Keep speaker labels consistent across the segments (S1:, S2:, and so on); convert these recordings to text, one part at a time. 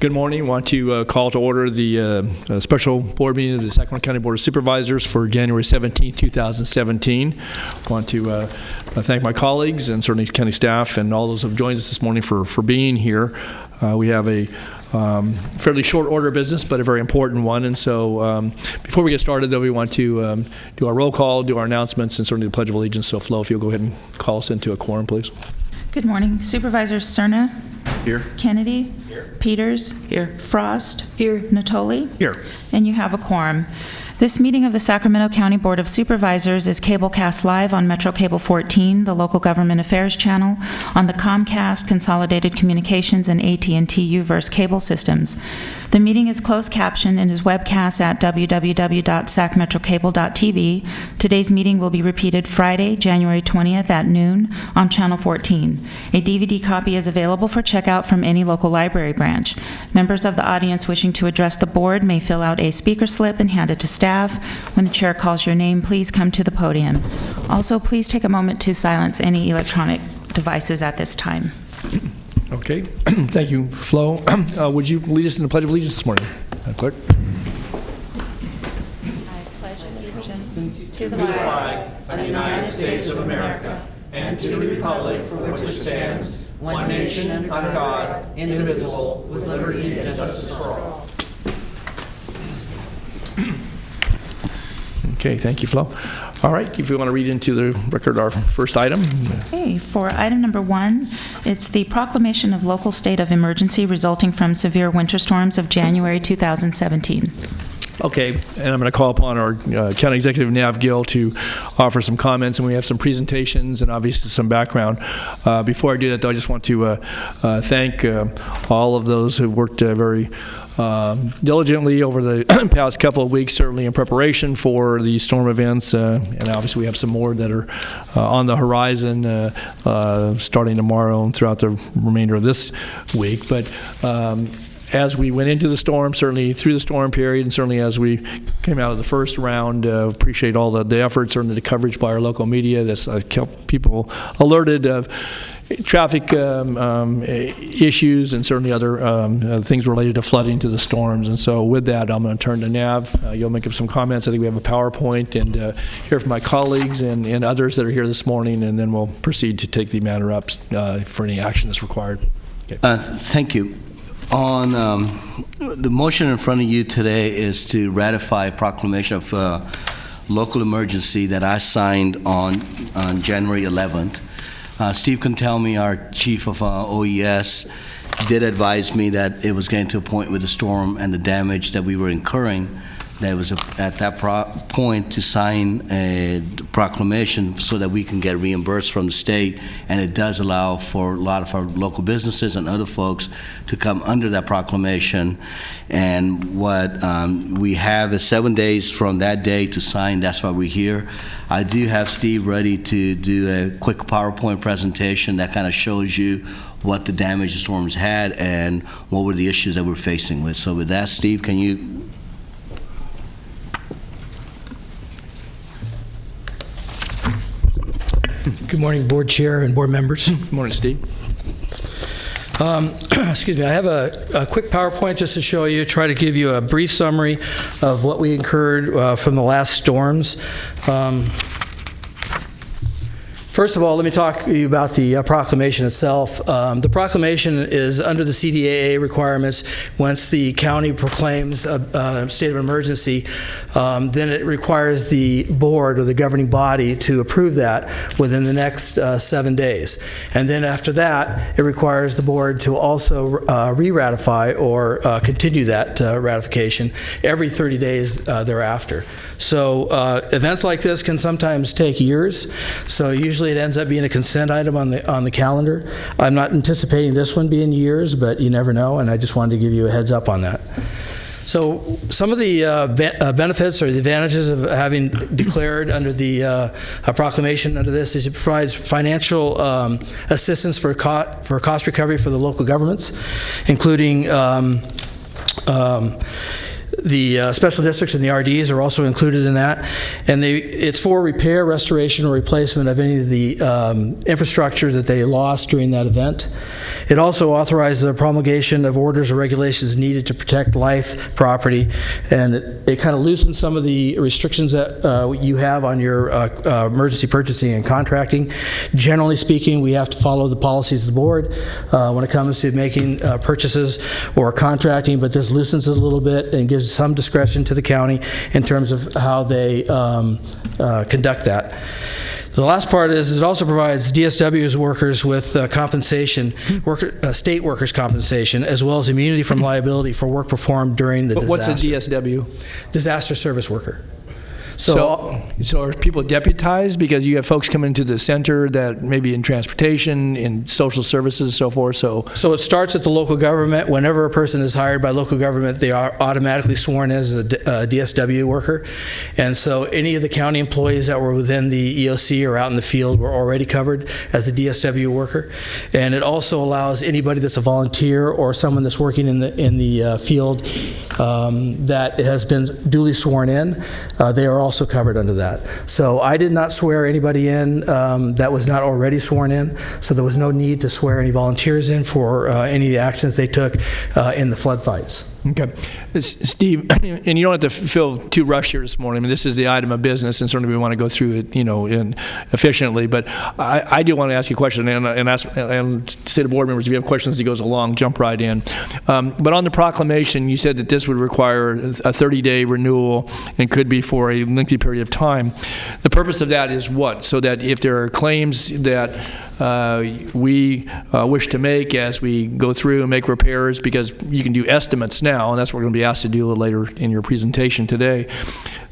S1: Good morning. Want to call to order the special board meeting of the Sacramento County Board of Supervisors for January 17, 2017. Want to thank my colleagues and certainly county staff and all those who have joined us this morning for being here. We have a fairly short order of business, but a very important one. And so before we get started, though, we want to do our roll call, do our announcements, and certainly the Pledge of Allegiance. So, Flo, if you'll go ahead and call us into a quorum, please.
S2: Good morning. Supervisors Cerna.
S1: Here.
S2: Kennedy.
S1: Here.
S2: Peters.
S3: Here.
S2: Frost.
S3: Here.
S2: Natoli.
S1: Here.
S2: And you have a quorum. This meeting of the Sacramento County Board of Supervisors is cablecast live on Metro Cable 14, the local government affairs channel, on the Comcast, Consolidated Communications, and AT&T UVerse cable systems. The meeting is closed captioned and is webcast at www.sacmetrocable.tv. Today's meeting will be repeated Friday, January 20th at noon on Channel 14. A DVD copy is available for checkout from any local library branch. Members of the audience wishing to address the board may fill out a speaker slip and hand it to staff. When the chair calls your name, please come to the podium. Also, please take a moment to silence any electronic devices at this time.
S1: Okay. Thank you, Flo. Would you lead us in the Pledge of Allegiance this morning, Clerk?
S2: I pledge allegiance to the flag
S4: of the United States of America and to the republic for which it stands, one nation under God, indivisible, with liberty and justice for all.
S1: Okay, thank you, Flo. All right, if you want to read into the record our first item.
S2: Okay, for item number 1, it's the proclamation of local state of emergency resulting from severe winter storms of January 2017.
S1: Okay, and I'm going to call upon our County Executive Nav Gill to offer some comments, and we have some presentations and obviously some background. Before I do that, though, I just want to thank all of those who've worked very diligently over the past couple of weeks, certainly in preparation for the storm events, and obviously we have some more that are on the horizon starting tomorrow and throughout the remainder of this week. But as we went into the storm, certainly through the storm period, and certainly as we came out of the first round, appreciate all the efforts, certainly the coverage by our local media that's kept people alerted of traffic issues and certainly other things related to flooding to the storms. And so with that, I'm going to turn to Nav. You'll make up some comments. I think we have a PowerPoint, and hear from my colleagues and others that are here this morning, and then we'll proceed to take the matter up for any action that's required. Okay.
S5: Thank you. On the motion in front of you today is to ratify a proclamation of local emergency that I signed on January 11th. Steve Contelmi, our chief of OES, did advise me that it was getting to a point with the storm and the damage that we were incurring, that it was at that point to sign a proclamation so that we can get reimbursed from the state, and it does allow for a lot of our local businesses and other folks to come under that proclamation. And what we have is 7 days from that day to sign. That's why we're here. I do have Steve ready to do a quick PowerPoint presentation that kind of shows you what the damage the storms had and what were the issues that we're facing with. So with that, Steve, can you...
S6: Good morning, board chair and board members.
S1: Good morning, Steve.
S6: Excuse me, I have a quick PowerPoint just to show you, try to give you a brief summary of what we incurred from the last storms. First of all, let me talk to you about the proclamation itself. The proclamation is under the CDAA requirements. Once the county proclaims a state of emergency, then it requires the board or the governing body to approve that within the next 7 days. And then after that, it requires the board to also re-ratify or continue that ratification every 30 days thereafter. So events like this can sometimes take years. So usually it ends up being a consent item on the calendar. I'm not anticipating this one being years, but you never know, and I just wanted to give you a heads up on that. So some of the benefits or the advantages of having declared under the proclamation under this is it provides financial assistance for cost recovery for the local governments, including The special districts and the RDs are also included in that, and it's for repair, restoration, or replacement of any of the infrastructure that they lost during that event. It also authorizes the promulgation of orders or regulations needed to protect life, property, and it kind of loosens some of the restrictions that you have on your emergency purchasing and contracting. Generally speaking, we have to follow the policies of the board when it comes to making purchases or contracting, but this loosens it a little bit and gives some discretion to the county in terms of how they conduct that. The last part is it also provides DSW's workers with compensation, state workers' compensation, as well as immunity from liability for work performed during the disaster.
S1: What's a DSW?
S6: Disaster service worker.
S1: So are people deputized because you have folks coming to the center that maybe in transportation, in social services, so forth? So
S6: it starts at the local government. Whenever a person is hired by local government, they are automatically sworn as a DSW worker. And so any of the county employees that were within the EOC or out in the field were already covered as a DSW worker. And it also allows anybody that's a volunteer or someone that's working in the field that has been duly sworn in, they are also covered under that. So I did not swear anybody in that was not already sworn in, so there was no need to swear any volunteers in for any of the actions they took in the flood fights.
S1: Okay. Steve, and you don't have to feel too rushed here this morning. I mean, this is the item of business, and certainly we want to go through it, efficiently. But I do want to ask you a question, and say to board members, if you have questions as it goes along, jump right in. But on the proclamation, you said that this would require a 30-day renewal and could be for a lengthy period of time. The purpose of that is what? So that if there are claims that we wish to make as we go through and make repairs, because you can do estimates now, and that's what we're going to be asked to do a little later in your presentation today.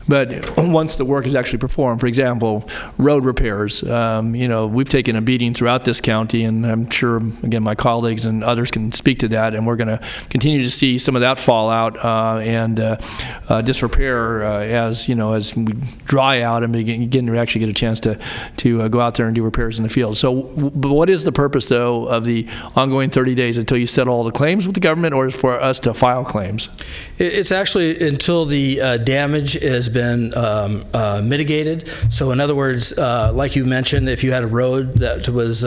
S1: But once the work is actually performed, for example, road repairs, we've taken a beating throughout this county, and I'm sure, again, my colleagues and others can speak to that, and we're going to continue to see some of that fallout and disrepair as we dry out and begin to actually get a chance to go out there and do repairs in the field. So but what is the purpose, though, of the ongoing 30 days until you settle all the claims with the government, or is for us to file claims?
S6: It's actually until the damage is been mitigated. So in other words, like you mentioned, if you had a road that was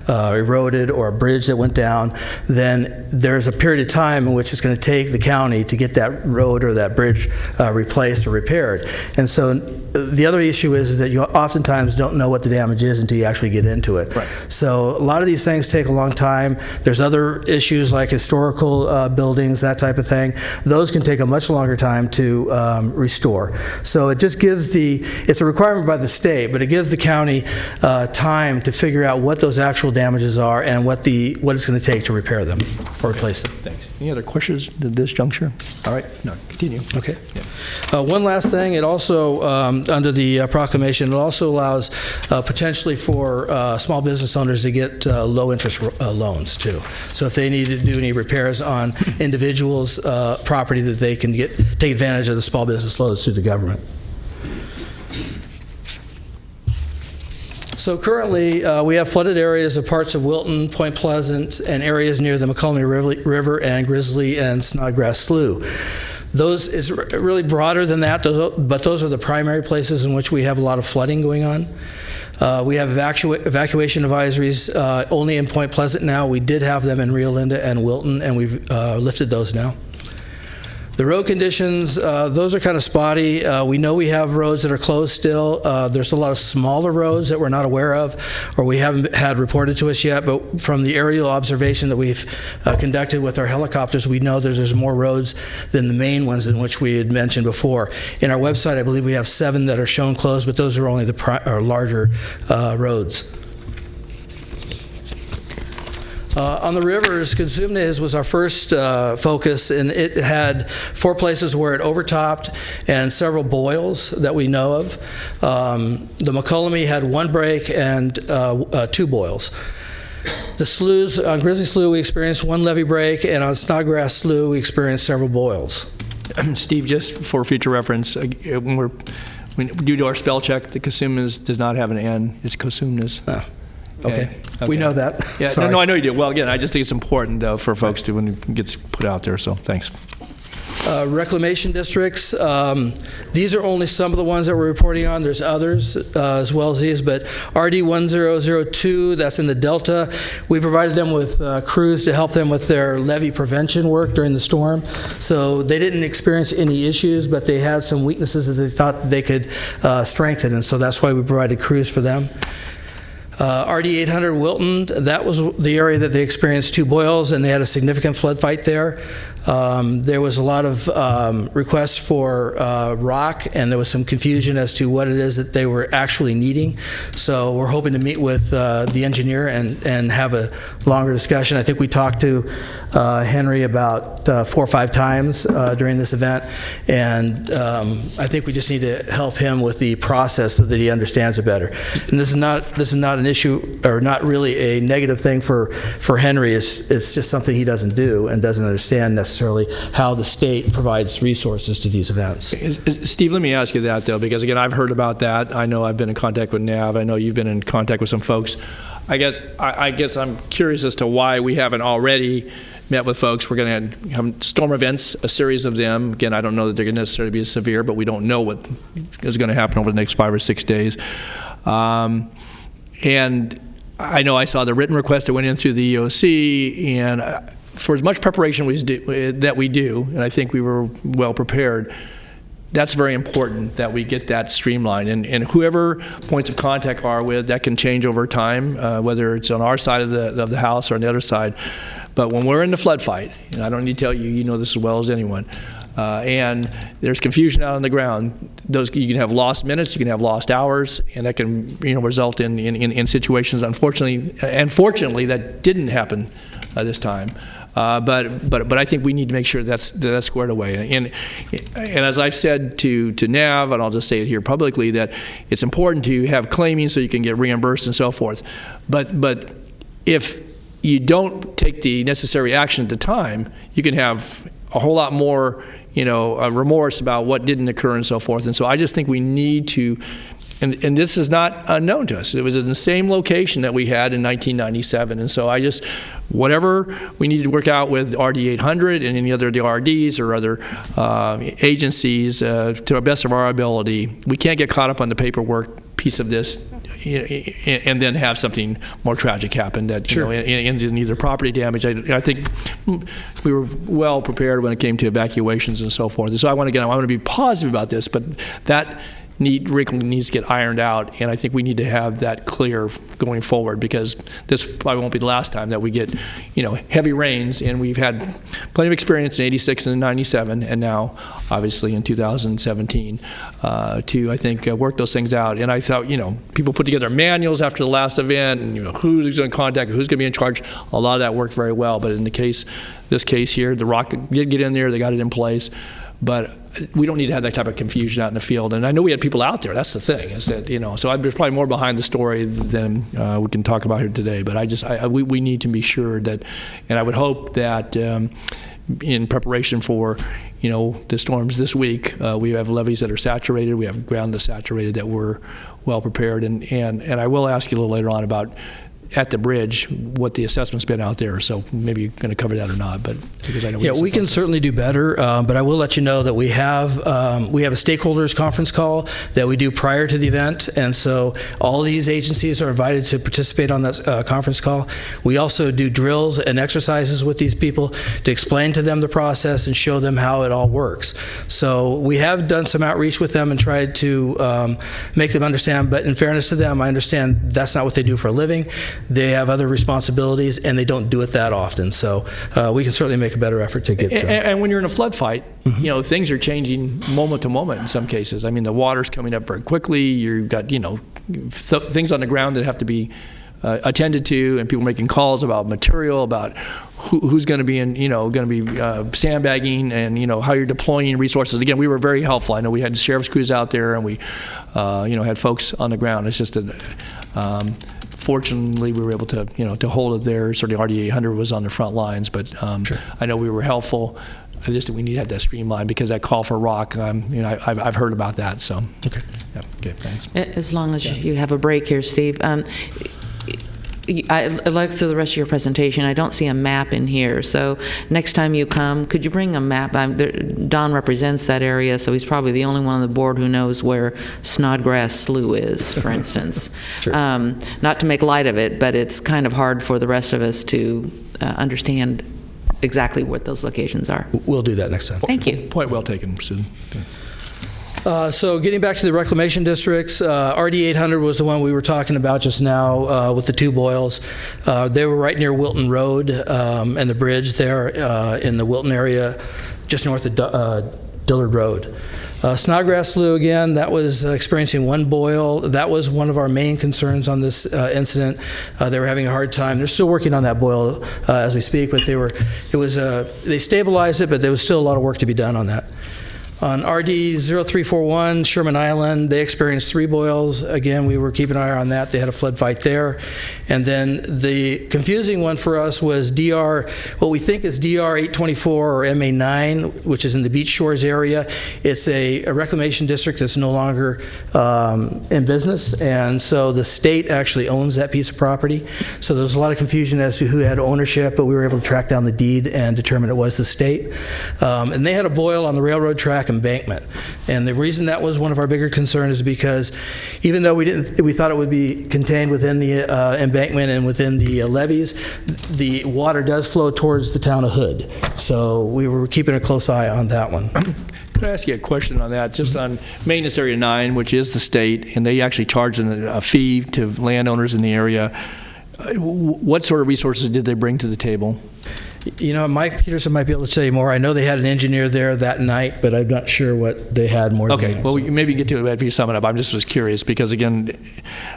S6: eroded or a bridge that went down, then there's a period of time in which it's going to take the county to get that road or that bridge replaced or repaired. And so the other issue is that you oftentimes don't know what the damage is until you actually get into it.
S1: Right.
S6: So a lot of these things take a long time. There's other issues like historical buildings, that type of thing. Those can take a much longer time to restore. So it just gives it's a requirement by the state, but it gives the county time to figure out what those actual damages are and what it's going to take to repair them or replace them.
S1: Thanks. Any other questions at this juncture? All right. No, continue.
S6: Okay.
S1: Yeah.
S6: One last thing, it also, under the proclamation, it also allows potentially for small business owners to get low-interest loans, too. So if they need to do any repairs on individuals' property, that they can take advantage of the small business loans through the government. So currently, we have flooded areas of parts of Wilton, Point Pleasant, and areas near the McCullough River and Grizzly and Snodgrass Slough. Those is really broader than that, but those are the primary places in which we have a lot of flooding going on. We have evacuation advisories only in Point Pleasant now. We did have them in Rio Linda and Wilton, and we've lifted those now. The road conditions, those are kind of spotty. We know we have roads that are closed still. There's a lot of smaller roads that we're not aware of or we haven't had reported to us yet, but from the aerial observation that we've conducted with our helicopters, we know that there's more roads than the main ones in which we had mentioned before. In our website, I believe we have 7 that are shown closed, but those are only the larger roads. On the rivers, Consumnes was our first focus, and it had 4 places where it overtopped and several boils that we know of. The McCullough had 1 break and 2 boils. The sloughs, on Grizzly Slough, we experienced 1 levee break, and on Snodgrass Slough, we experienced several boils.
S1: Steve, just for future reference, when due to our spell check, the Consumnes does not have an N. It's Consumnes.
S6: Okay. We know that.
S1: Yeah,
S6: Sorry.
S1: no, I know you do. Well, again, I just think it's important, though, for folks to when it gets put out there, so thanks.
S6: Reclamation districts, these are only some of the ones that we're reporting on. There's others as well as these, but RD 1002, that's in the Delta. We provided them with crews to help them with their levee prevention work during the storm. So they didn't experience any issues, but they had some weaknesses that they thought that they could strengthen, and so that's why we provided crews for them. RD 800 Wilton, that was the area that they experienced 2 boils, and they had a significant flood fight there. There was a lot of requests for rock, and there was some confusion as to what it is that they were actually needing. So we're hoping to meet with the engineer and have a longer discussion. I think we talked to Henry about 4 or 5 times during this event, and I think we just need to help him with the process so that he understands it better. And this is not an issue, or not really a negative thing for Henry. It's just something he doesn't do and doesn't understand necessarily how the state provides resources to these events.
S1: Steve, let me ask you that, though, because, again, I've heard about that. I know I've been in contact with NAV. I know you've been in contact with some folks. I guess I'm curious as to why we haven't already met with folks. We're going to have storm events, a series of them. Again, I don't know that they're going to necessarily be as severe, but we don't know what is going to happen over the next 5 or 6 days. And I know I saw the written request that went in through the EOC, and for as much preparation that we do, and I think we were well prepared, that's very important that we get that streamlined. And whoever points of contact are with, that can change over time, whether it's on our side of the house or on the other side. But when we're in the flood fight, and I don't need to tell you, you know this as well as anyone, and there's confusion out on the ground, you can have lost minutes, you can have lost hours, and that can result in situations, unfortunately, that didn't happen this time. But I think we need to make sure that's squared away. And as I've said to NAV, and I'll just say it here publicly, that it's important to have claiming so you can get reimbursed and so forth. But if you don't take the necessary action at the time, you can have a whole lot more remorse about what didn't occur and so forth. And so I just think we need to, and this is not unknown to us. It was in the same location that we had in 1997. And so whatever we need to work out with RD 800 and any other of the RDs or other agencies to the best of our ability, we can't get caught up on the paperwork piece of this and then have something more tragic happen that ends in either property damage. I think we were well prepared when it came to evacuations and so forth. And so I want to be positive about this, but that wrinkle needs to get ironed out, and I think we need to have that clear going forward, because this probably won't be the last time that we get heavy rains, and we've had plenty of experience in 86 and 97 and now obviously in 2017 to I think work those things out. And I thought people put together manuals after the last event, and who's going to contact, who's going to be in charge. A lot of that worked very well, but in this case here, the rock did get in there, they got it in place. But we don't need to have that type of confusion out in the field. And I know we had people out there. That's the thing, is that, so there's probably more behind the story than we can talk about here today. But we need to be sure that, and I would hope that in preparation for, the storms this week, we have levees that are saturated, we have ground that's saturated, that we're well prepared. And I will ask you a little later on about at the bridge what the assessment's been out there, so maybe you're going to cover that or not, but because I know
S6: we can certainly do better, but I will let you know that we have a stakeholders conference call that we do prior to the event, and so all these agencies are invited to participate on that conference call. We also do drills and exercises with these people to explain to them the process and show them how it all works. So we have done some outreach with them and tried to make them understand, but in fairness to them, I understand that's not what they do for a living. They have other responsibilities, and they don't do it that often. So we can certainly make a better effort to get to.
S1: And when you're in a flood fight, things are changing moment to moment in some cases. I mean, the water's coming up very quickly. You've got, things on the ground that have to be attended to, and people making calls about material, about who's going to be sandbagging, and how you're deploying resources. Again, we were very helpful. I know we had sheriff's crews out there, and we had folks on the ground. It's just that fortunately we were able to to hold it there. Sort of RD 800 was on the front lines, but sure. I know we were helpful. I just think we need to have that streamlined, because that call for rock, I've heard about that. So okay, yeah, okay, thanks.
S4: As long as you have a break here, Steve. I looked through the rest of your presentation. I don't see a map in here. So next time you come, could you bring a map? Don represents that area, so he's probably the only one on the board who knows where Snodgrass Slough is, for instance.
S6: Sure.
S4: Not to make light of it, but it's kind of hard for the rest of us to understand exactly what those locations are.
S6: We'll do that next time.
S4: Thank you.
S1: Point well taken, Susan.
S6: So getting back to the reclamation districts, RD 800 was the one we were talking about just now with the two boils. They were right near Wilton Road and the bridge there in the Wilton area, just north of Dillard Road. Snodgrass Slough, again, that was experiencing one boil. That was one of our main concerns on this incident. They were having a hard time. They're still working on that boil as we speak, but they stabilized it, but there was still a lot of work to be done on that. On RD 0341, Sherman Island, they experienced 3 boils. Again, we were keeping an eye on that. They had a flood fight there. And then the confusing one for us was what we think is DR 824 or MA 9, which is in the Beach Shores area. It's a reclamation district that's no longer in business, and so the state actually owns that piece of property. So there's a lot of confusion as to who had ownership, but we were able to track down the deed and determine it was the state. And they had a boil on the railroad track embankment. And the reason that was one of our bigger concerns is because even though we thought it would be contained within the embankment and within the levees, the water does flow towards the town of Hood. So we were keeping a close eye on that one.
S1: Could I ask you a question on that? Just on Maintenance Area 9, which is the state, and they actually charge a fee to landowners in the area. What sort of resources did they bring to the table?
S6: You know, Mike Peterson might be able to tell you more. I know they had an engineer there that night, but I'm not sure what they had more than that.
S1: Okay, well, maybe get to it after you sum it up. I just was curious because, again,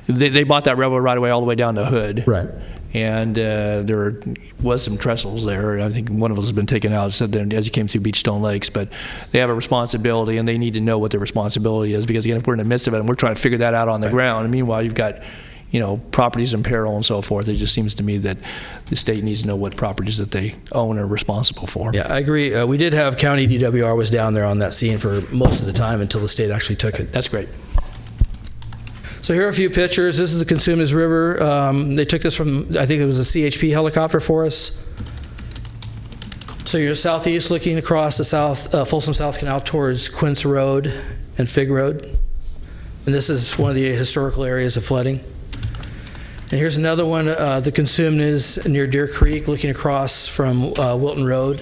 S1: they bought that railroad right away all the way down to Hood.
S6: Right.
S1: And there was some trestles there. I think one of those has been taken out as you came through Beachstone Lakes. But they have a responsibility, and they need to know what their responsibility is because, again, if we're in the midst of it and we're trying to figure that out on the ground, and meanwhile you've got properties in peril and so forth. It just seems to me that the state needs to know what properties that they own are responsible for.
S6: Yeah, I agree. We did have County DWR was down there on that scene for most of the time until the state actually took it.
S1: That's great.
S6: So here are a few pictures. This is the Consumnes River. They took this from, I think it was a CHP helicopter for us. So you're southeast looking across the Folsom South Canal towards Quince Road and Fig Road. And this is one of the historical areas of flooding. And here's another one, the Consumnes near Deer Creek, looking across from Wilton Road.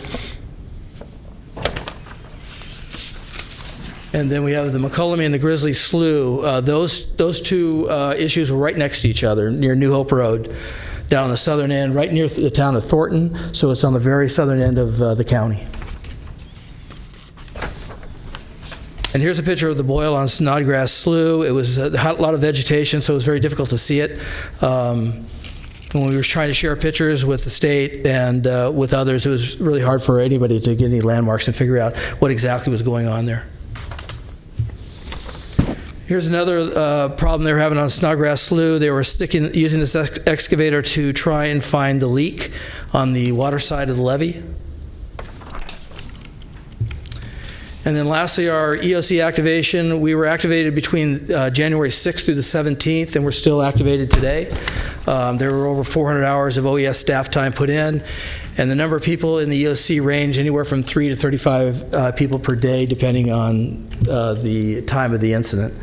S6: And then we have the McCullum and the Grizzly Slough. Those two issues were right next to each other near New Hope Road, down on the southern end, right near the town of Thornton. So it's on the very southern end of the county. And here's a picture of the boil on Snodgrass Slough. It was a lot of vegetation, so it was very difficult to see it. When we were trying to share pictures with the state and with others, it was really hard for anybody to get any landmarks and figure out what exactly was going on there. Here's another problem they were having on Snodgrass Slough. They were using this excavator to try and find the leak on the water side of the levee. And then lastly, our EOC activation. We were activated between January 6th through the 17th, and we're still activated today. There were over 400 hours of OES staff time put in, and the number of people in the EOC range anywhere from 3 to 35 people per day, depending on the time of the incident.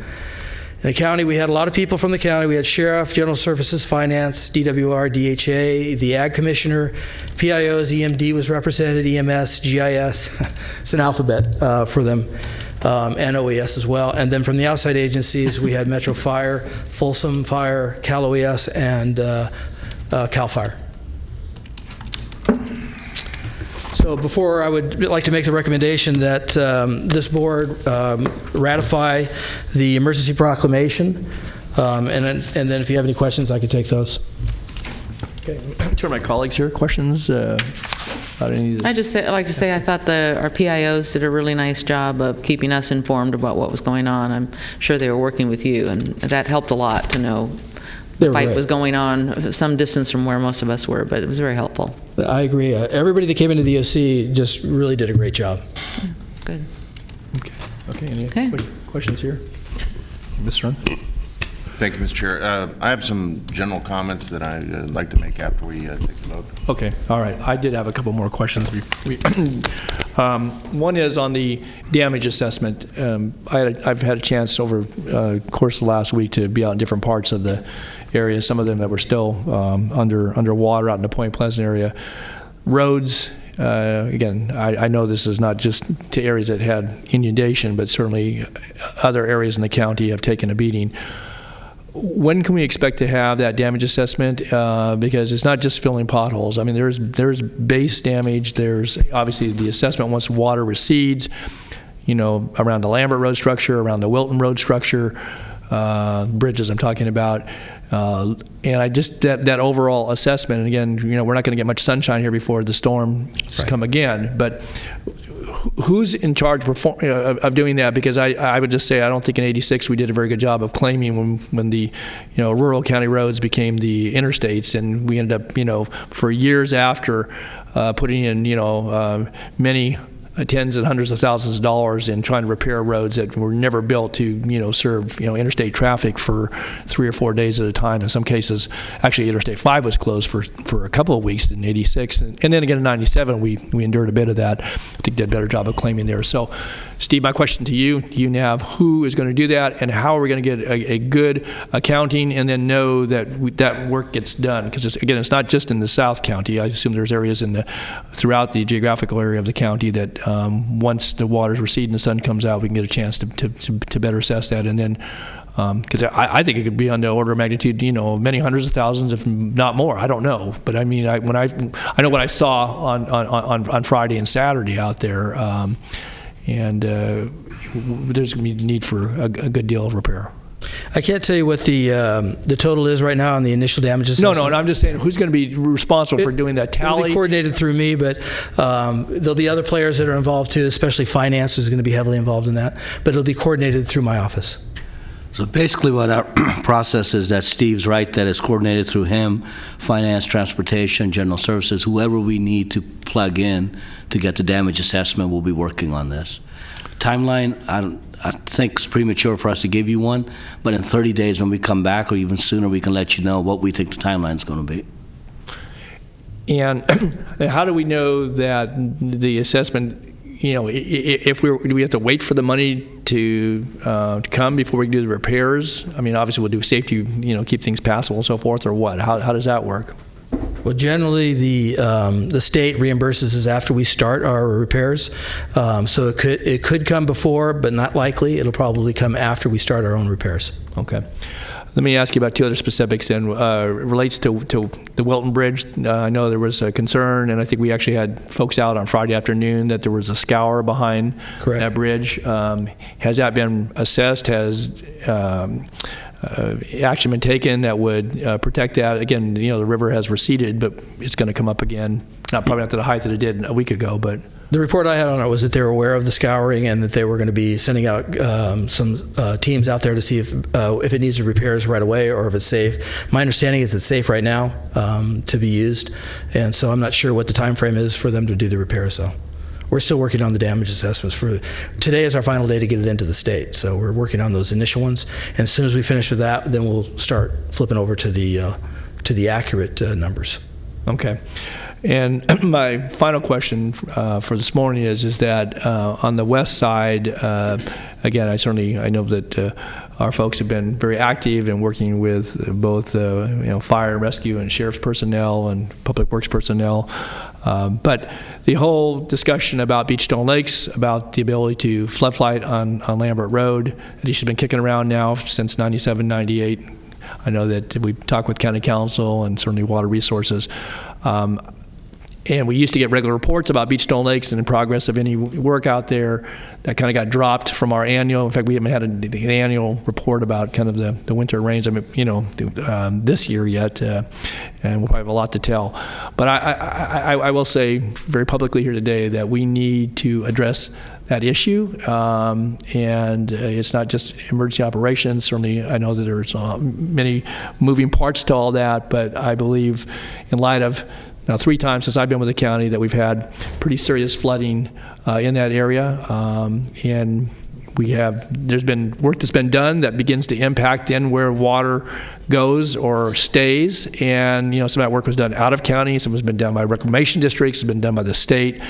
S6: In the county, we had a lot of people from the county. We had Sheriff, General Services, Finance, DWR, DHA, the Ag Commissioner, PIOs, EMD was represented, EMS, GIS. It's an alphabet for them, and OES as well. And then from the outside agencies, we had Metro Fire, Folsom Fire, Cal OES, and Cal Fire. So before, I would like to make the recommendation that this board ratify the emergency proclamation, and then if you have any questions, I could take those.
S1: Okay, turn to my colleagues here. Questions about any of this?
S4: I'd like to say I thought our PIOs did a really nice job of keeping us informed about what was going on. I'm sure they were working with you, and that helped a lot to know the fight was going on some distance from where most of us were, but it was very helpful.
S6: I agree. Everybody that came into the OC just really did a great job.
S4: Yeah, good.
S1: Okay. Any questions here? Ms. Run?
S3: Thank you, Mr. Chair. I have some general comments that I'd like to make after we take the vote.
S1: Okay, all right. I did have a couple more questions. One is on the damage assessment. I've had a chance over the course of the last week to be out in different parts of the area, some of them that were still underwater out in the Point Pleasant area. Roads, again, I know this is not just to areas that had inundation, but certainly other areas in the county have taken a beating. When can we expect to have that damage assessment? Because it's not just filling potholes. I mean, there's base damage. There's obviously the assessment once water recedes, around the Lambert Road structure, around the Wilton Road structure, bridges I'm talking about. And that overall assessment, and again, we're not going to get much sunshine here before the storms come again, but who's in charge of doing that? Because I would just say I don't think in '86 we did a very good job of claiming when the rural county roads became the interstates, and we ended up for years after putting in many tens and hundreds of thousands of dollars in trying to repair roads that were never built to serve interstate traffic for 3 or 4 days at a time. In some cases, actually Interstate 5 was closed for a couple of weeks in '86, and then again in '97 we endured a bit of that. I think did a better job of claiming there. So, Steve, my question to you, Nav, who is going to do that, and how are we going to get a good accounting and then know that that work gets done? Because it's not just in the South County. I assume there's areas throughout the geographical area of the county that once the waters recede and the sun comes out, we can get a chance to better assess that. And then, because I think it could be on the order of magnitude, many hundreds of thousands, if not more. I don't know, but I mean, I know what I saw on Friday and Saturday out there, and there's going to be need for a good deal of repair.
S6: I can't tell you what the total is right now on the initial damage assessment.
S1: No, I'm just saying who's going to be responsible for doing that tally.
S6: It'll be coordinated through me, but there'll be other players that are involved too, especially finance is going to be heavily involved in that, but it'll be coordinated through my office.
S5: So basically what our process is that Steve's right, that it's coordinated through him, finance, transportation, general services, whoever we need to plug in to get the damage assessment will be working on this. Timeline, I think it's premature for us to give you one, but in 30 days when we come back, or even sooner, we can let you know what we think the timeline is going to be.
S1: And how do we know that the assessment, if do we have to wait for the money to come before we can do the repairs? I mean, obviously we'll do safety, keep things passable and so forth, or what? How does that work?
S6: Well, generally, the state reimburses us after we start our repairs. So it could come before, but not likely. It'll probably come after we start our own repairs.
S1: Okay. Let me ask you about two other specifics then. Relates to the Wilton Bridge. I know there was a concern, and I think we actually had folks out on Friday afternoon that there was a scour behind that bridge. Has that been assessed? Has action been taken that would protect that? Again, the river has receded, but it's going to come up again. Probably not to the height that it did a week ago, but
S6: the report I had on it was that they were aware of the scouring and that they were going to be sending out some teams out there to see if it needs repairs right away or if it's safe. My understanding is it's safe right now to be used, and so I'm not sure what the time frame is for them to do the repairs. So we're still working on the damage assessments. Today is our final day to get it into the state, so we're working on those initial ones. And as soon as we finish with that, then we'll start flipping over to the accurate numbers.
S1: Okay. And my final question for this morning is that on the west side, again, I know that our folks have been very active in working with both fire and rescue and sheriff's personnel and public works personnel. But the whole discussion about Beachstone Lakes, about the ability to floodlight on Lambert Road, that has been kicking around now since '97, '98. I know that we've talked with county council and certainly water resources. And we used to get regular reports about Beachstone Lakes and the progress of any work out there. That kind of got dropped from our annual. In fact, we haven't had an annual report about kind of the winter rains. This year yet, and we'll probably have a lot to tell. But I will say very publicly here today that we need to address that issue, and it's not just emergency operations. Certainly, I know that there's many moving parts to all that, but I believe in light of now 3 times since I've been with the county that we've had pretty serious flooding in that area, and there's been work that's been done that begins to impact then where water goes or stays, and some of that work was done out of county, some has been done by reclamation districts, has been done by the state,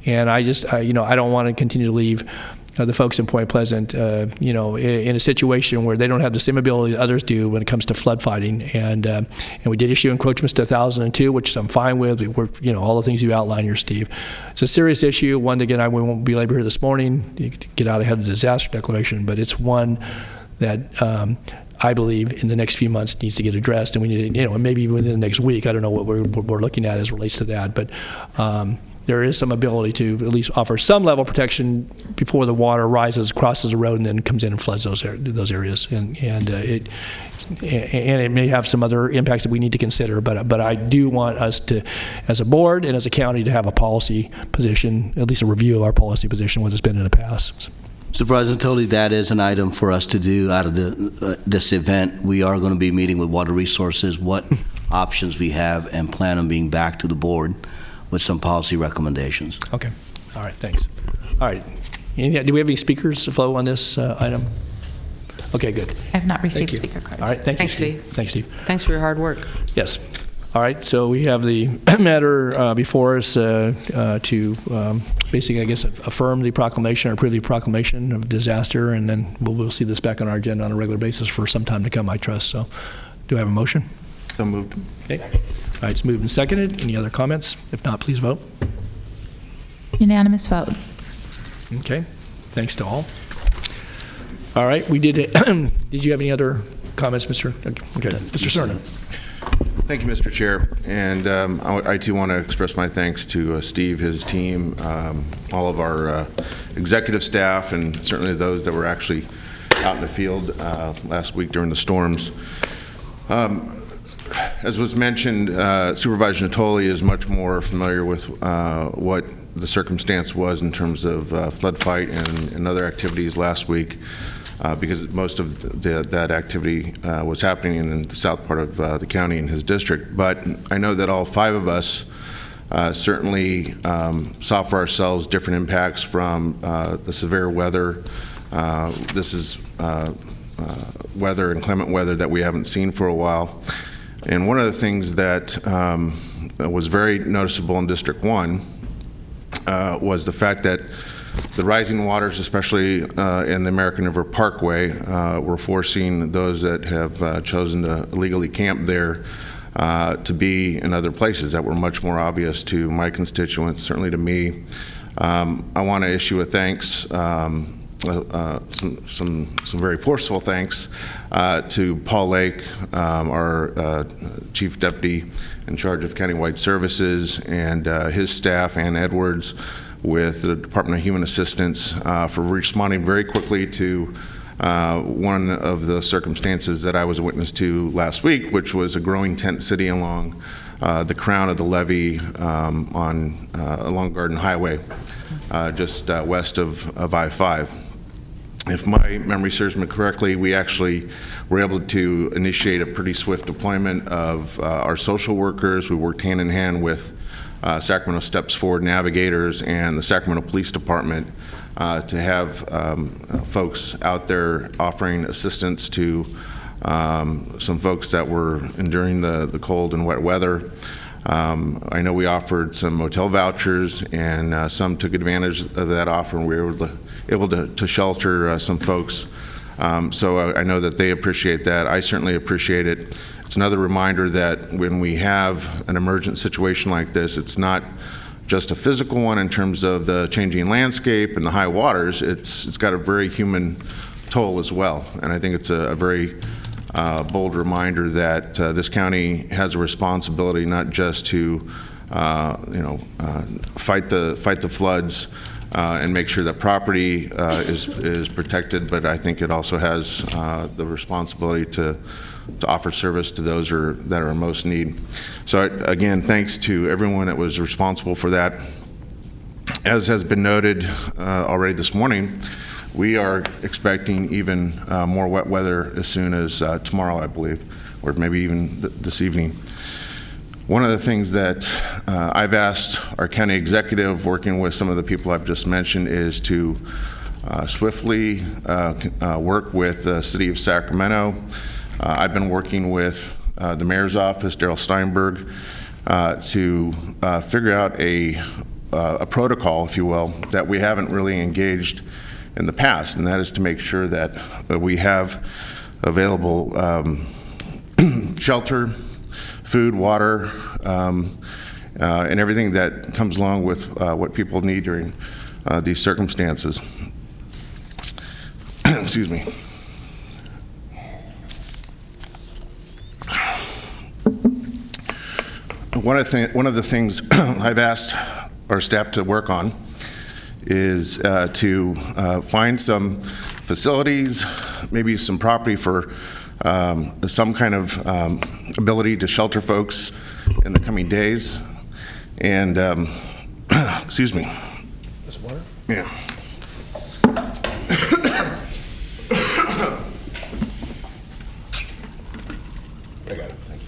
S1: and I don't want to continue to leave the folks in Point Pleasant, in a situation where they don't have the same ability that others do when it comes to flood fighting. And we did issue encroachments to 2002, which I'm fine with. We worked, all the things you outlined here, Steve. It's a serious issue. One, again, we won't belabor here this morning to get out ahead of the disaster declaration, but it's one that I believe in the next few months needs to get addressed, and we need to, maybe even within the next week. I don't know what we're looking at as it relates to that, but there is some ability to at least offer some level of protection before the water rises, crosses the road, and then comes in and floods those areas. And it may have some other impacts that we need to consider. But I do want us to, as a board and as a county, to have a policy position, at least a review of our policy position, what it's been in the past.
S5: Supervisor Natoli, that is an item for us to do out of this event. We are going to be meeting with Water Resources, what options we have, and plan on being back to the board with some policy recommendations.
S1: Okay. All right. Thanks. All right. Do we have any speakers to flow on this item? Okay, good.
S2: I have not received speaker cards.
S1: All right. Thank you,
S4: Thanks,
S1: Steve.
S4: Steve.
S1: Thanks, Steve.
S4: Thanks for your hard work.
S1: Yes. All right. So we have the matter before us to basically, I guess, affirm the proclamation or approve the proclamation of disaster, and then we'll see this back on our agenda on a regular basis for some time to come, I trust. So do I have a motion?
S3: So moved.
S1: Okay. All right, it's moved and seconded. Any other comments? If not, please vote.
S2: Unanimous vote.
S1: Okay. Thanks to all. All right, we did it. Did you have any other comments, Mr.? Okay, Mr. Cernan.
S3: Thank you, Mr. Chair. And I too want to express my thanks to Steve, his team, all of our executive staff, and certainly those that were actually out in the field last week during the storms. As was mentioned, Supervisor Natoli is much more familiar with what the circumstance was in terms of flood fight and other activities last week, because most of that activity was happening in the south part of the county in his district. But I know that all five of us certainly saw for ourselves different impacts from the severe weather. This is weather, inclement weather, that we haven't seen for a while. And one of the things that was very noticeable in District 1 was the fact that the rising waters, especially in the American River Parkway, were forcing those that have chosen to illegally camp there to be in other places that were much more obvious to my constituents, certainly to me. I want to issue a thanks, some very forceful thanks to Paul Lake, our Chief Deputy in charge of Countywide Services, and his staff, Ann Edwards, with the Department of Human Assistance, for responding very quickly to one of the circumstances that I was a witness to last week, which was a growing tent city along the crown of the levee along Garden Highway, just west of I-5. If my memory serves me correctly, we actually were able to initiate a pretty swift deployment of our social workers. We worked hand in hand with Sacramento Steps Forward navigators and the Sacramento Police Department to have folks out there offering assistance to some folks that were enduring the cold and wet weather. I know we offered some motel vouchers, and some took advantage of that offer, and we were able to shelter some folks. So I know that they appreciate that. I certainly appreciate it. It's another reminder that when we have an emergent situation like this, it's not just a physical one in terms of the changing landscape and the high waters. It's got a very human toll as well, and I think it's a very bold reminder that this county has a responsibility not just to fight the floods and make sure that property is protected, but I think it also has the responsibility to offer service to those that are in most need. So again, thanks to everyone that was responsible for that. As has been noted already this morning, we are expecting even more wet weather as soon as tomorrow, I believe, or maybe even this evening. One of the things that I've asked our county executive, working with some of the people I've just mentioned, is to swiftly work with the City of Sacramento. I've been working with the Mayor's Office, Darrell Steinberg, to figure out a protocol, if you will, that we haven't really engaged in the past, and that is to make sure that we have available shelter, food, water, and everything that comes along with what people need during these circumstances. Excuse me. One of the things I've asked our staff to work on is to find some facilities, maybe some property for some kind of ability to shelter folks in the coming days. And, excuse me. This water? Yeah. I got it. Thank you.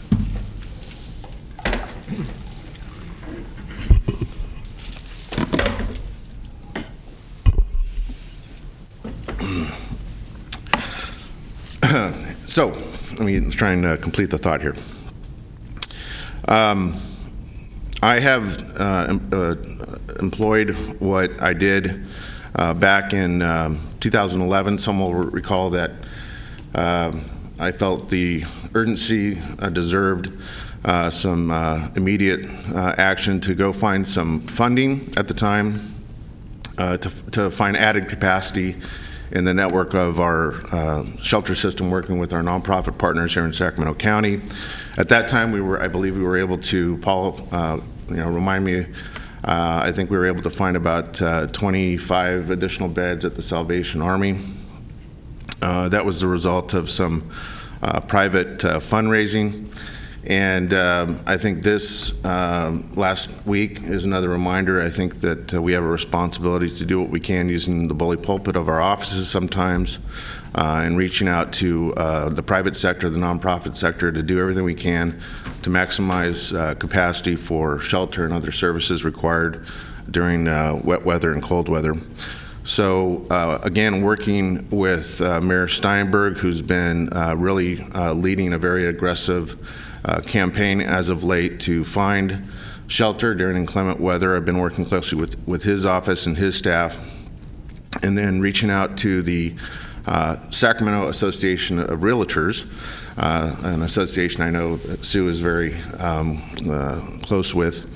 S3: So, let me try and complete the thought here. I have employed what I did back in 2011. Some will recall that I felt the urgency deserved some immediate action to go find some funding at the time to find added capacity in the network of our shelter system, working with our nonprofit partners here in Sacramento County. At that time, I believe we were able to, Paul, remind me, I think we were able to find about 25 additional beds at the Salvation Army. That was the result of some private fundraising. And I think this last week is another reminder. I think that we have a responsibility to do what we can using the bully pulpit of our offices sometimes and reaching out to the private sector, the nonprofit sector, to do everything we can to maximize capacity for shelter and other services required during wet weather and cold weather. So again, working with Mayor Steinberg, who's been really leading a very aggressive campaign as of late to find shelter during inclement weather. I've been working closely with his office and his staff, and then reaching out to the Sacramento Association of Realtors, an association I know that Sue is very close with,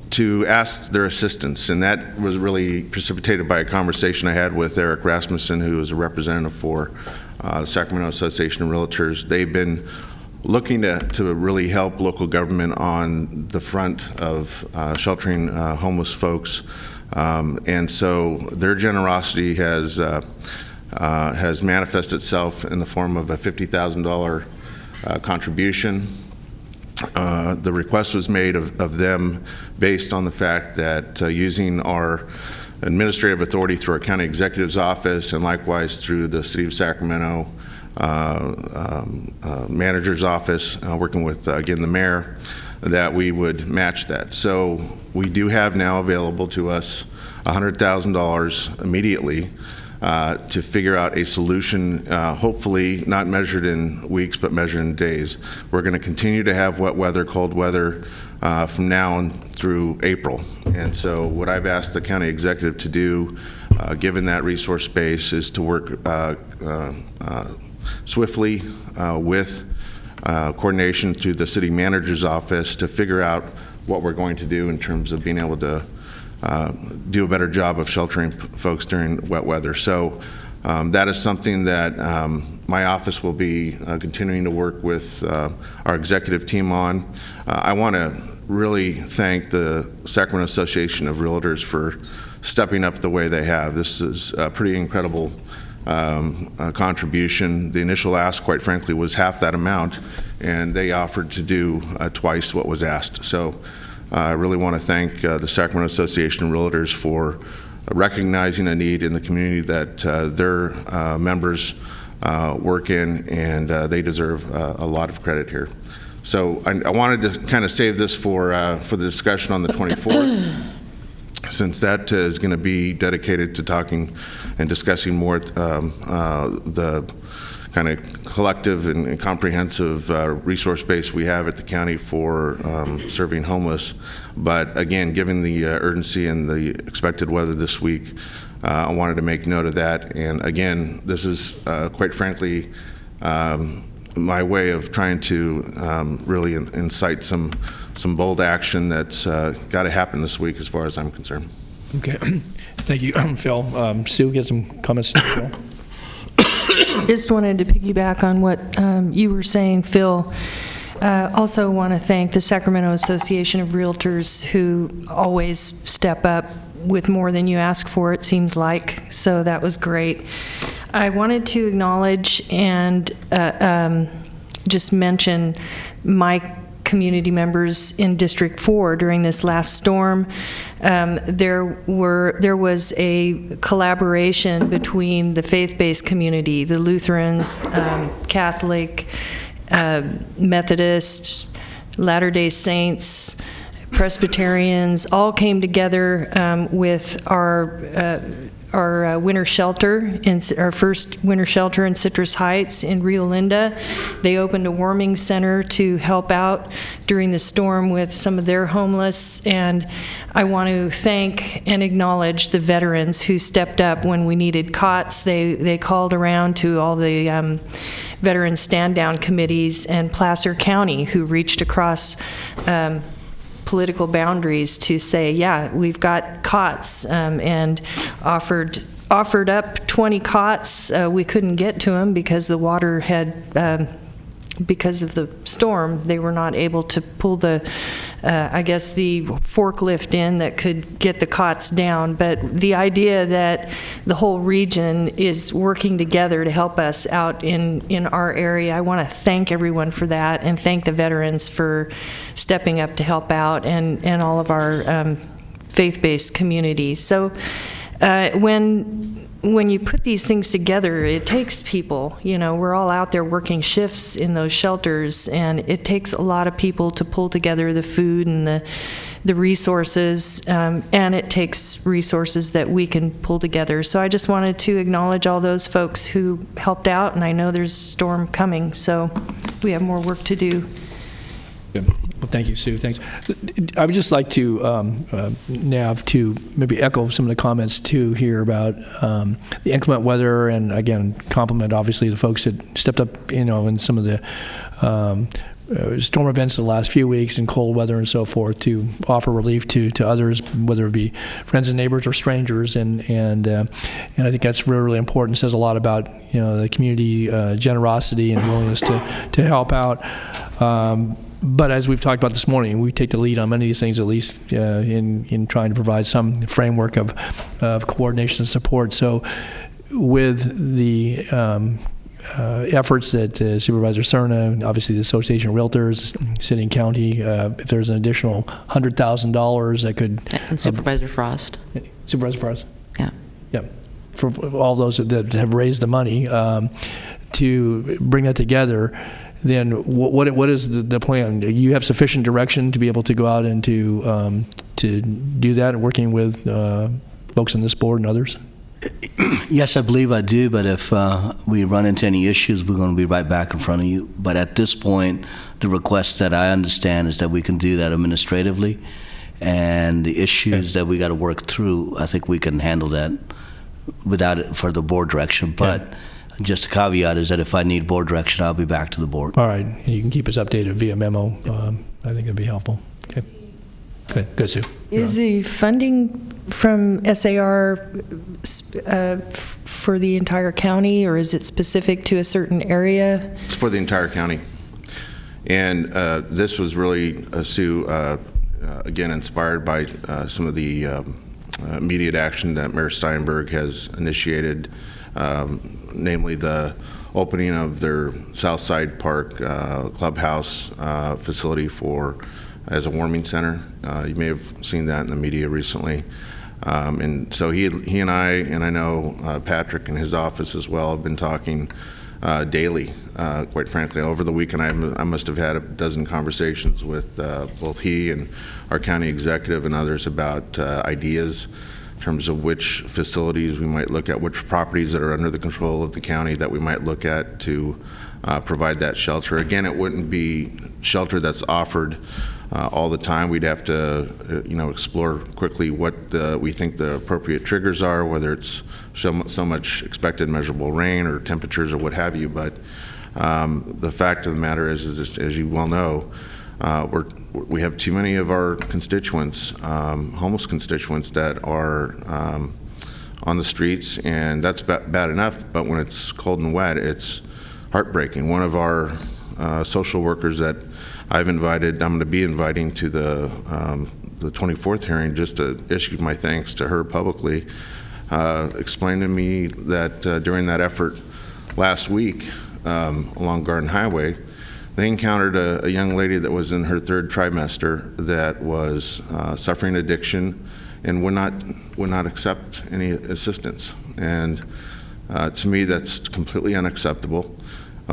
S3: to ask their assistance. And that was really precipitated by a conversation I had with Eric Rasmussen, who is a representative for the Sacramento Association of Realtors. They've been looking to really help local government on the front of sheltering homeless folks. And so their generosity has manifested itself in the form of a $50,000 contribution. The request was made of them based on the fact that using our administrative authority through our county executive's office and likewise through the City of Sacramento manager's office, working with, again, the mayor, that we would match that. So we do have now available to us $100,000 immediately to figure out a solution, hopefully not measured in weeks, but measured in days. We're going to continue to have wet weather, cold weather from now on through April. And so what I've asked the county executive to do, given that resource base, is to work swiftly with coordination through the city manager's office to figure out what we're going to do in terms of being able to do a better job of sheltering folks during wet weather. So that is something that my office will be continuing to work with our executive team on. I want to really thank the Sacramento Association of Realtors for stepping up the way they have. This is a pretty incredible contribution. The initial ask, quite frankly, was half that amount, and they offered to do twice what was asked. So I really want to thank the Sacramento Association of Realtors for recognizing a need in the community that their members work in, and they deserve a lot of credit here. So I wanted to kind of save this for the discussion on the 24th. since that is going to be dedicated to talking and discussing more the kind of collective and comprehensive resource base we have at the county for serving homeless. But again, given the urgency and the expected weather this week, I wanted to make note of that. And again, this is quite frankly my way of trying to really incite some bold action that's got to happen this week as far as I'm concerned.
S1: Okay. Thank you, Phil. Sue, get some comments.
S7: Just wanted to piggyback on what you were saying, Phil. Also want to thank the Sacramento Association of Realtors, who always step up with more than you ask for, it seems like, so that was great. I wanted to acknowledge and just mention my community members in District 4 during this last storm. There was a collaboration between the faith-based community, the Lutherans, Catholic, Methodist, Latter-day Saints, Presbyterians, all came together with our winter shelter, our first winter shelter in Citrus Heights in Rio Linda. They opened a warming center to help out during the storm with some of their homeless, and I want to thank and acknowledge the veterans who stepped up when we needed cots. They called around to all the veteran stand-down committees, and Placer County, who reached across political boundaries to say, yeah, we've got cots, and offered up 20 cots. We couldn't get to them because the water had, because of the storm, they were not able to pull the, I guess, the forklift in that could get the cots down. But the idea that the whole region is working together to help us out in our area, I want to thank everyone for that, and thank the veterans for stepping up to help out, and all of our faith-based communities. So when you put these things together, it takes people. You know, we're all out there working shifts in those shelters, and it takes a lot of people to pull together the food and the resources, and it takes resources that we can pull together. So I just wanted to acknowledge all those folks who helped out, and I know there's a storm coming, so we have more work to do.
S1: Good. Well, thank you, Sue. Thanks. I would just like to, Nav, to maybe echo some of the comments, too, here about the inclement weather, and, again, compliment, obviously, the folks that stepped up, you know, in some of the storm events the last few weeks, and cold weather and so forth, to offer relief to others, whether it be friends and neighbors or strangers, and I think that's really, really important. It says a lot about, you know, the community generosity and willingness to help out. But as we've talked about this morning, we take the lead on many of these things, at least in trying to provide some framework of coordination and support. So with the efforts that Supervisor Cerna, obviously the Association of Realtors, City and County, if there's an additional $100,000 that could...
S4: And Supervisor Frost.
S1: Supervisor Frost?
S4: Yeah.
S1: Yeah. For all those that have raised the money to bring that together, then what is the plan? You have sufficient direction to be able to go out and to do that, working with folks on this board and others?
S5: Yes, I believe I do, but if we run into any issues, we're going to be right back in front of you. But at this point, the request that I understand is that we can do that administratively, and the issues that we got to work through, I think we can handle that without further board direction. But just a caveat is that if I need board direction, I'll be back to the board.
S1: All right, and you can keep us updated via memo. I think it'd be helpful. Okay. Good, Sue.
S7: Is the funding from SAR for the entire county, or is it specific to a certain area?
S3: It's for the entire county. And this was really, Sue, again, inspired by some of the immediate action that Mayor Steinberg has initiated, namely the opening of their Southside Park clubhouse facility as a warming center. You may have seen that in the media recently. And so he and I know Patrick and his office as well, have been talking daily, quite frankly. Over the weekend, I must have had a dozen conversations with both he and our county executive and others about ideas in terms of which facilities we might look at, which properties that are under the control of the county that we might look at to provide that shelter. Again, it wouldn't be shelter that's offered all the time. We'd have to, explore quickly what we think the appropriate triggers are, whether it's so much expected measurable rain or temperatures or what have you. But the fact of the matter is as you well know, we have too many of our constituents, homeless constituents, that are on the streets, and that's bad enough. But when it's cold and wet, it's heartbreaking. One of our social workers that I'm going to be inviting to the 24th hearing, just to issue my thanks to her publicly, explained to me that during that effort last week along Garden Highway, they encountered a young lady that was in her 3rd trimester that was suffering addiction and would not accept any assistance. And to me, that's completely unacceptable.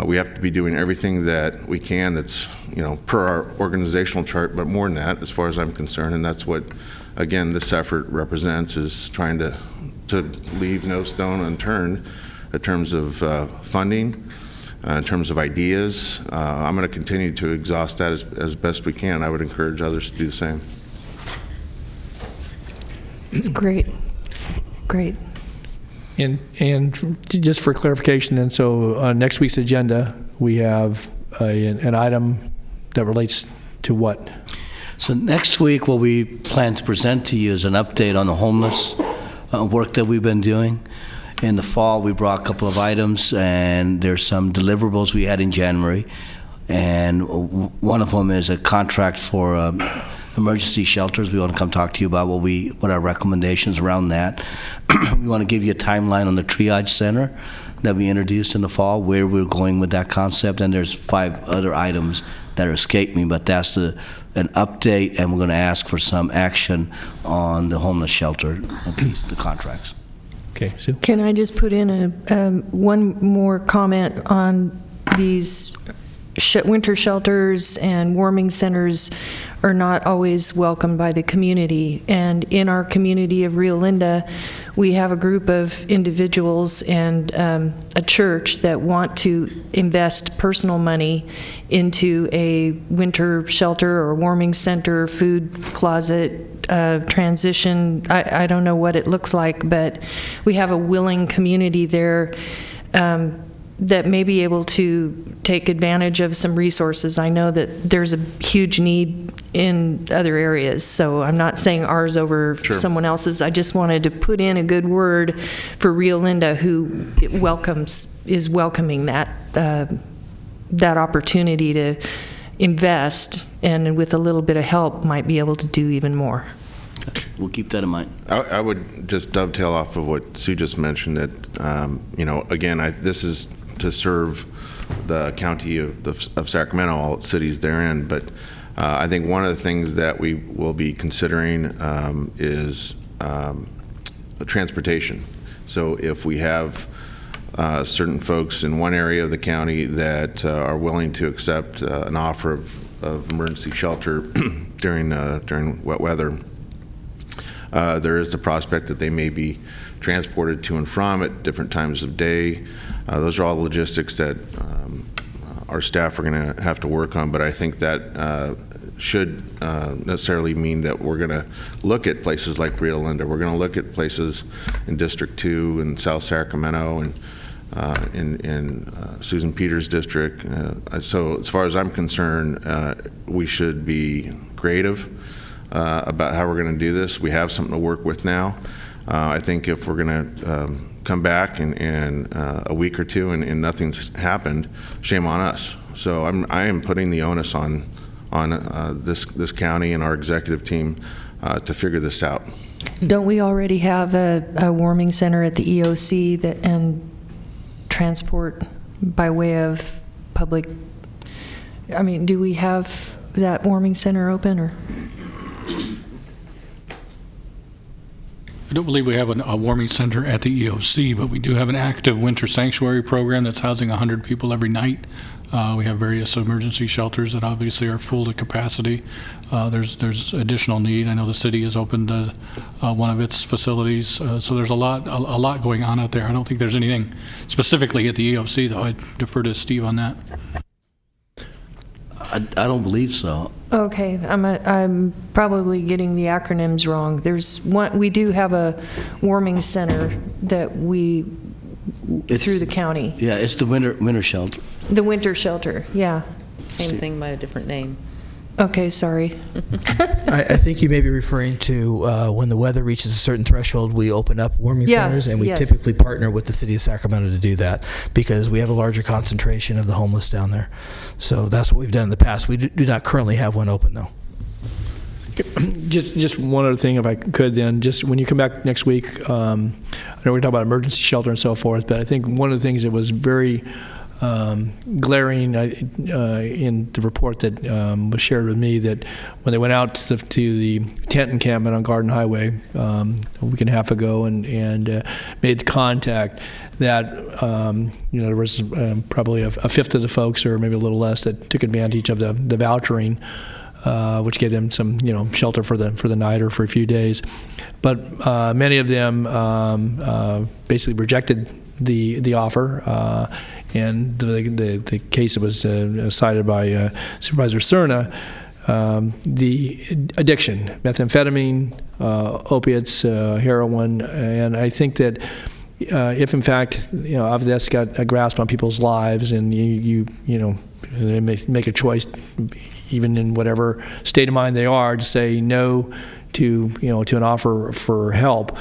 S3: We have to be doing everything that we can that's, per our organizational chart, but more than that, as far as I'm concerned. And that's what, again, this effort represents, is trying to leave no stone unturned in terms of funding, in terms of ideas. I'm going to continue to exhaust that as best we can. I would encourage others to do the same.
S7: It's great. Great.
S1: And just for clarification then, so on next week's agenda, we have an item that relates to what?
S5: So next week, what we plan to present to you is an update on the homeless work that we've been doing. In the fall, we brought a couple of items, and there's some deliverables we had in January. And one of them is a contract for emergency shelters. We want to come talk to you about what our recommendations around that. We want to give you a timeline on the triage center that we introduced in the fall, where we're going with that concept. And there's 5 other items that escape me, but that's an update, and we're going to ask for some action on the homeless shelter, the contracts.
S1: Okay, Sue?
S7: Can I just put in one more comment on these winter shelters and warming centers are not always welcomed by the community. And in our community of Rio Linda, we have a group of individuals and a church that want to invest personal money into a winter shelter or warming center, food closet, transition. I don't know what it looks like, but we have a willing community there that may be able to take advantage of some resources. I know that there's a huge need in other areas, so I'm not saying ours over someone else's. I just wanted to put in a good word for Rio Linda, who is welcoming that opportunity to invest, and with a little bit of help might be able to do even more.
S5: We'll keep that in mind.
S3: I would just dovetail off of what Sue just mentioned, that, again, this is to serve the county of Sacramento, all its cities therein. But I think one of the things that we will be considering is transportation. So if we have certain folks in one area of the county that are willing to accept an offer of emergency shelter during wet weather, there is the prospect that they may be transported to and from at different times of day. Those are all logistics that our staff are going to have to work on, but I think that should necessarily mean that we're going to look at places like Rio Linda. We're going to look at places in District 2 and South Sacramento and in Susan Peters' district. So as far as I'm concerned, we should be creative about how we're going to do this. We have something to work with now. I think if we're going to come back in a week or two and nothing's happened, shame on us. So I am putting the onus on this county and our executive team to figure this out.
S7: Don't we already have a warming center at the EOC and transport by way of public? I mean, do we have that warming center open, or?
S8: I don't believe we have a warming center at the EOC, but we do have an active winter sanctuary program that's housing 100 people every night. We have various emergency shelters that obviously are full to capacity. There's additional need. I know the city has opened one of its facilities, so there's a lot going on out there. I don't think there's anything specifically at the EOC, though. I defer to Steve on that.
S5: I don't believe so.
S7: Okay, I'm probably getting the acronyms wrong. There's one, we do have a warming center that through the county.
S5: Yeah, it's the winter shelter.
S7: The winter shelter, yeah.
S4: Same thing by a different name.
S7: Okay, sorry.
S6: I think you may be referring to when the weather reaches a certain threshold, we open up warming
S7: Yes,
S6: centers, and we
S7: yes.
S6: typically partner with the city of Sacramento to do that because we have a larger concentration of the homeless down there. So that's what we've done in the past. We do not currently have one open, though.
S1: Just one other thing, if I could, then, just when you come back next week, I know we're talking about emergency shelter and so forth, but I think one of the things that was very glaring in the report that was shared with me, that when they went out to the tent encampment on Garden Highway a week and a half ago and made contact, that there was probably a fifth of the folks, or maybe a little less, that took advantage of the vouchering, which gave them some shelter for the night or for a few days. But many of them basically rejected the offer, and the case that was cited by Supervisor Cerna, the addiction, methamphetamine, opiates, heroin, and I think that if in fact obviously that's got a grasp on people's lives, and you they make a choice, even in whatever state of mind they are, to say no to to an offer for help.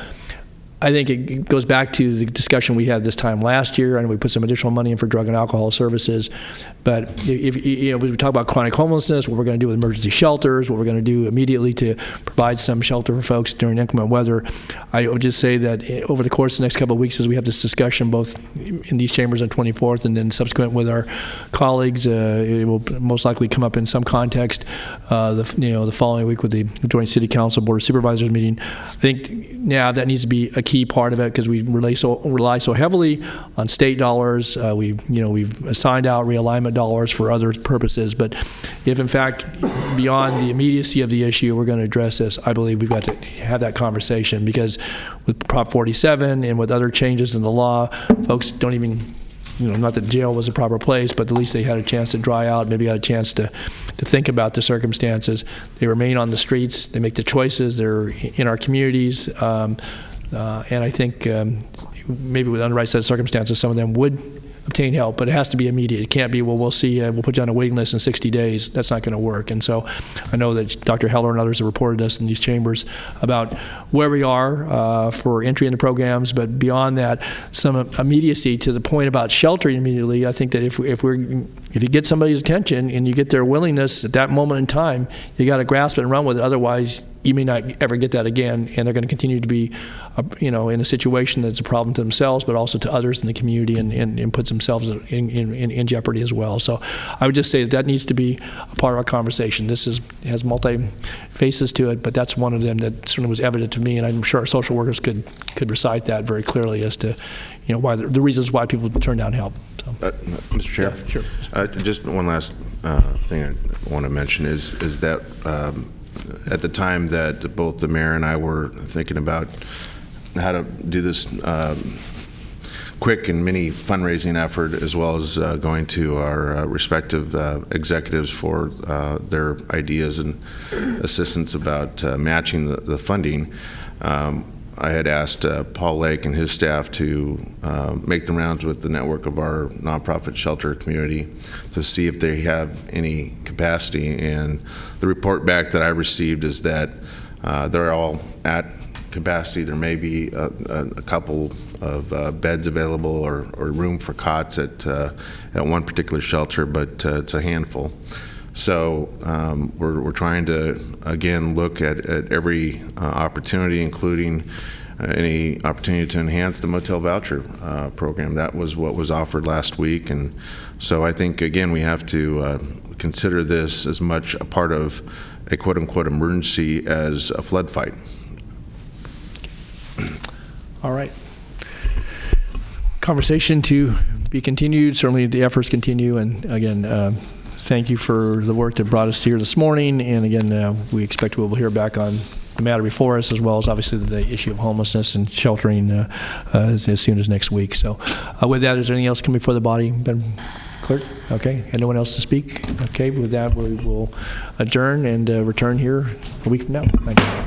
S1: I think it goes back to the discussion we had this time last year, and we put some additional money in for drug and alcohol services. But if we talk about chronic homelessness, what we're going to do with emergency shelters, what we're going to do immediately to provide some shelter for folks during inclement weather, I would just say that over the course of the next couple of weeks, as we have this discussion both in these chambers on 24th and then subsequent with our colleagues, it will most likely come up in some context the following week with the Joint City Council Board of Supervisors meeting. I think now that needs to be a key part of it, because we rely so heavily on state dollars. We've assigned out realignment dollars for other purposes, but if in fact beyond the immediacy of the issue we're going to address this, I believe we've got to have that conversation, because with Prop 47 and with other changes in the law, folks don't even, not that jail was a proper place, but at least they had a chance to dry out, maybe got a chance to think about the circumstances. They remain on the streets, they make the choices, they're in our communities, and I think maybe with the right set of circumstances, some of them would obtain help, but it has to be immediate. It can't be, well, we'll see, we'll put you on a waiting list in 60 days. That's not going to work. And so I know that Dr. Heller and others have reported us in these chambers about where we are for entry into programs, but beyond that, some immediacy to the point about sheltering immediately. I think that if you get somebody's attention and you get their willingness at that moment in time, you got to grasp it and run with it. Otherwise, you may not ever get that again, and they're going to continue to be, in a situation that's a problem to themselves, but also to others in the community, and puts themselves in jeopardy as well. So I would just say that needs to be a part of our conversation. This has multi faces to it, but that's one of them that certainly was evident to me, and I'm sure our social workers could recite that very clearly as to, why the reasons why people turn down help. So.
S3: Mr. Chair,
S1: yeah, sure.
S3: Just one last thing I want to mention is that at the time that both the mayor and I were thinking about how to do this quick and mini fundraising effort, as well as going to our respective executives for their ideas and assistance about matching the funding, I had asked Paul Lake and his staff to make the rounds with the network of our nonprofit shelter community to see if they have any capacity. And the report back that I received is that they're all at capacity. There may be a couple of beds available or room for cots at one particular shelter, but it's a handful. So we're trying to, again, look at every opportunity, including any opportunity to enhance the motel voucher program. That was what was offered last week. And so I think, again, we have to consider this as much a part of a quote-unquote emergency as a flood fight.
S1: All right. Conversation to be continued. Certainly the efforts continue. And again, thank you for the work that brought us here this morning. And again, we expect we will hear back on the matter before us, as well as obviously the issue of homelessness and sheltering as soon as next week. So with that, is there anything else coming before the body? Ben Clerk? Okay. Anyone else to speak? Okay. With that, we will adjourn and return here a week from now. Thank you.